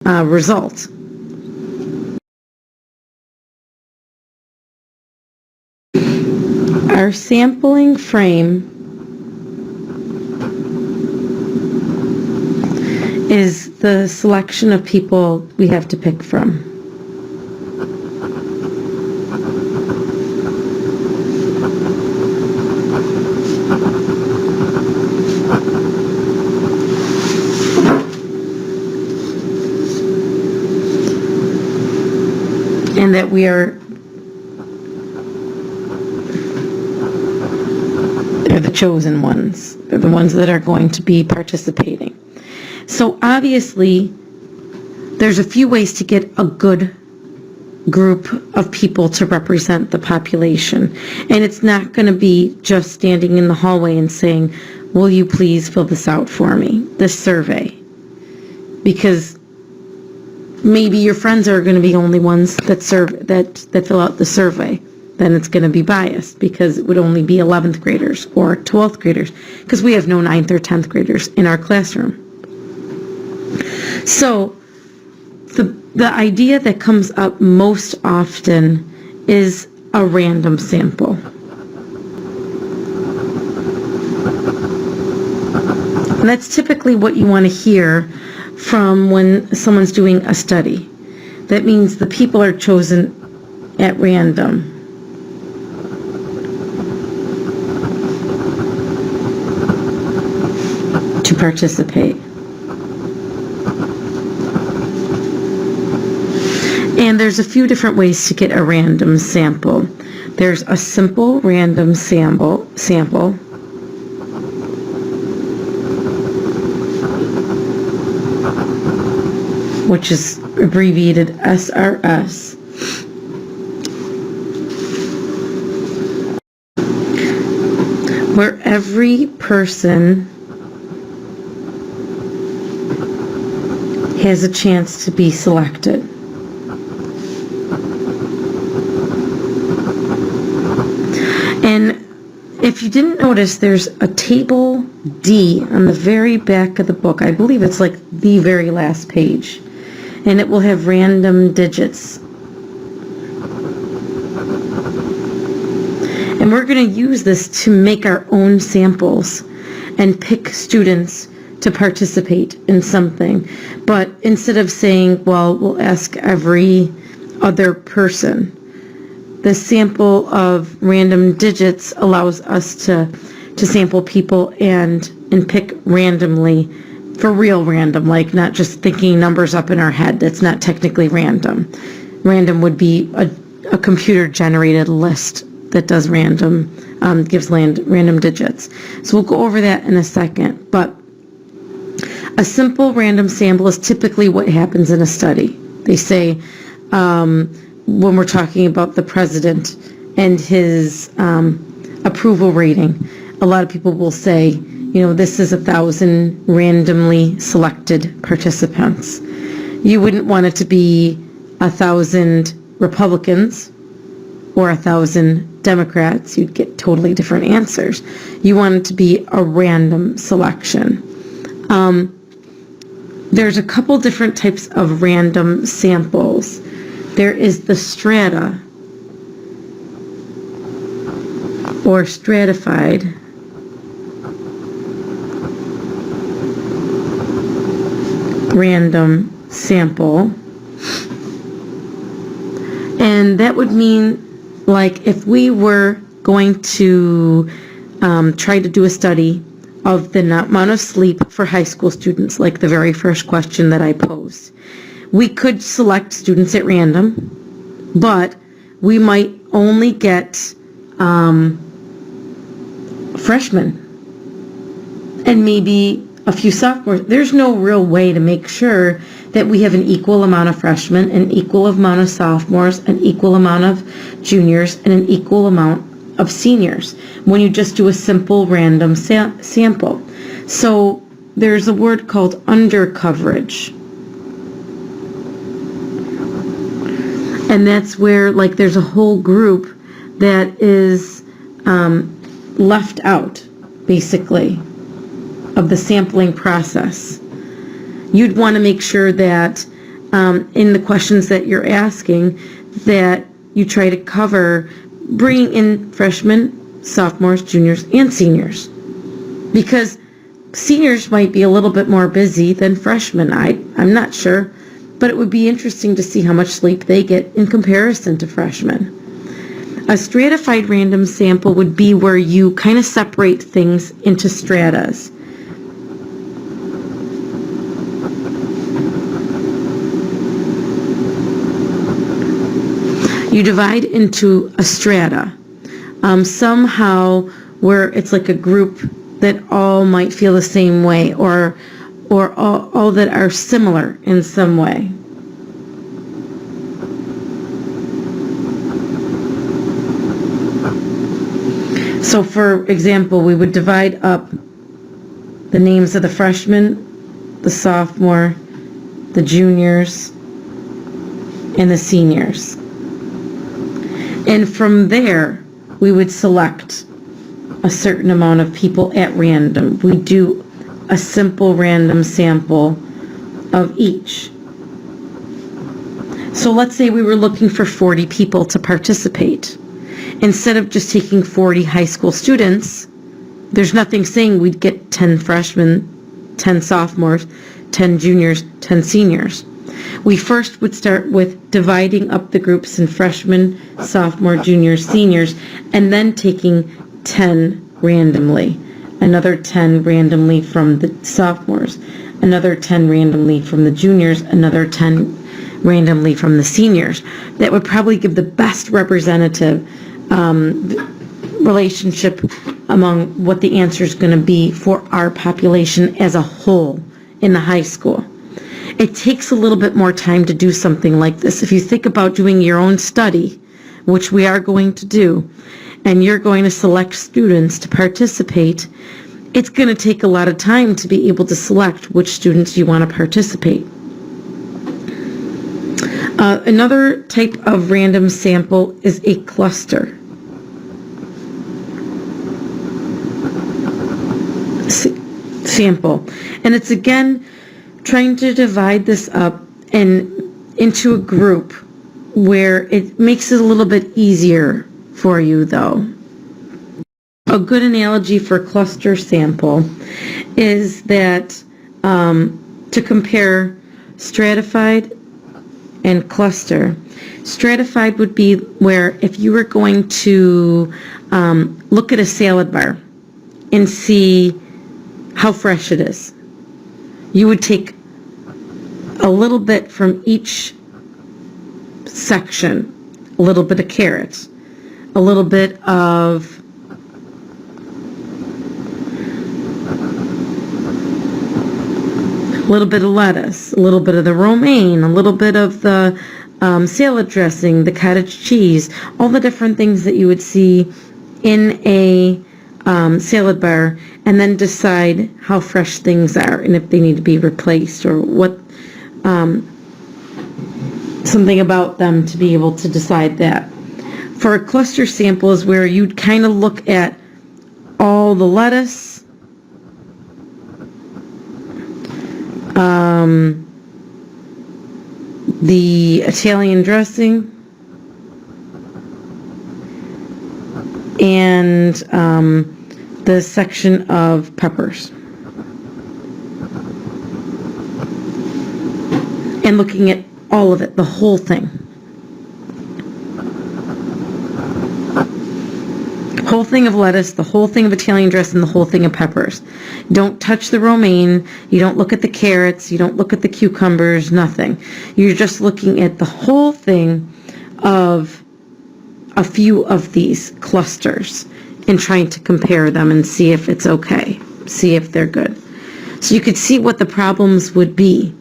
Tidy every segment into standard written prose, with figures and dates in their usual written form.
result. Our sampling frame is the selection of people we have to pick from. And that we are they're the chosen ones. They're the ones that are going to be participating. So obviously, there's a few ways to get a good group of people to represent the population. And it's not going to be just standing in the hallway and saying, will you please fill this out for me, this survey? Because maybe your friends are going to be the only ones that fill out the survey. Then it's going to be biased because it would only be 11th graders or 12th graders because we have no 9th or 10th graders in our classroom. So the idea that comes up most often is a random sample. And that's typically what you want to hear from when someone's doing a study. That means the people are chosen at random. To participate. And there's a few different ways to get a random sample. There's a simple random sample, which is abbreviated SRS. Where every person has a chance to be selected. And if you didn't notice, there's a table D on the very back of the book. I believe it's like the very last page. And it will have random digits. And we're going to use this to make our own samples and pick students to participate in something. But instead of saying, well, we'll ask every other person, the sample of random digits allows us to sample people and pick randomly, for real random, like not just thinking numbers up in our head. That's not technically random. Random would be a computer-generated list that does random, gives random digits. So we'll go over that in a second. But a simple random sample is typically what happens in a study. They say, when we're talking about the president and his approval rating, a lot of people will say, this is 1,000 randomly selected participants. You wouldn't want it to be 1,000 Republicans or 1,000 Democrats. You'd get totally different answers. You want it to be a random selection. There's a couple different types of random samples. There is the strata or stratified random sample. And that would mean, like, if we were going to try to do a study of the amount of sleep for high school students, like the very first question that I posed, we could select students at random, but we might only get freshmen and maybe a few sophomores. There's no real way to make sure that we have an equal amount of freshmen, an equal amount of sophomores, an equal amount of juniors, and an equal amount of seniors when you just do a simple random sample. So there's a word called undercoverage. And that's where, like, there's a whole group that is left out, basically, of the sampling process. You'd want to make sure that in the questions that you're asking, that you try to cover bringing in freshmen, sophomores, juniors, and seniors. Because seniors might be a little bit more busy than freshmen. I'm not sure, but it would be interesting to see how much sleep they get in comparison to freshmen. A stratified random sample would be where you kind of separate things into stratas. You divide into a strata, somehow where it's like a group that all might feel the same way, or all that are similar in some way. So for example, we would divide up the names of the freshmen, the sophomore, the juniors, and the seniors. And from there, we would select a certain amount of people at random. We do a simple random sample of each. So let's say we were looking for 40 people to participate. Instead of just taking 40 high school students, there's nothing saying we'd get 10 freshmen, 10 sophomores, 10 juniors, 10 seniors. We first would start with dividing up the groups in freshmen, sophomore, juniors, seniors, and then taking 10 randomly. Another 10 randomly from the sophomores, another 10 randomly from the juniors, another 10 randomly from the seniors. That would probably give the best representative relationship among what the answer is going to be for our population as a whole in the high school. It takes a little bit more time to do something like this. If you think about doing your own study, which we are going to do, and you're going to select students to participate, it's going to take a lot of time to be able to select which students you want to participate. Another type of random sample is a cluster. Sample. And it's again trying to divide this up and into a group where it makes it a little bit easier for you though. A good analogy for a cluster sample is that to compare stratified and cluster. Stratified would be where if you were going to look at a salad bar and see how fresh it is, you would take a little bit from each section, a little bit of carrots, a little bit of lettuce, a little bit of the romaine, a little bit of the salad dressing, the cottage cheese, all the different things that you would see in a salad bar, and then decide how fresh things are and if they need to be replaced or what something about them to be able to decide that. For a cluster sample is where you'd kind of look at all the lettuce, the Italian dressing, and the section of peppers. And looking at all of it, the whole thing. Whole thing of lettuce, the whole thing of Italian dressing, the whole thing of peppers. Don't touch the romaine, you don't look at the carrots, you don't look at the cucumbers, nothing. You're just looking at the whole thing of a few of these clusters and trying to compare them and see if it's okay, see if they're good. So you could see what the problems would be.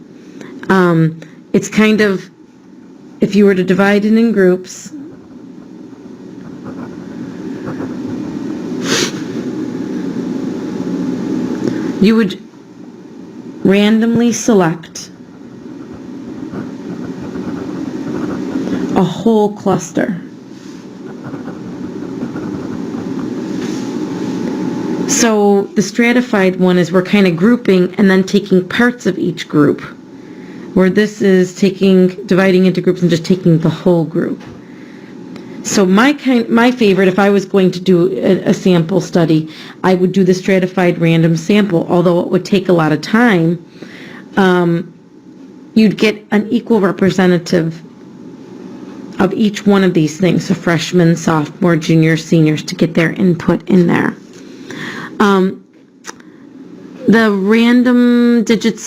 It's kind of, if you were to divide it in groups, you would randomly select a whole cluster. So the stratified one is we're kind of grouping and then taking parts of each group where this is dividing into groups and just taking the whole group. So my favorite, if I was going to do a sample study, I would do the stratified random sample, although it would take a lot of time. You'd get an equal representative of each one of these things, so freshmen, sophomore, junior, seniors, to get their input in there. The random digits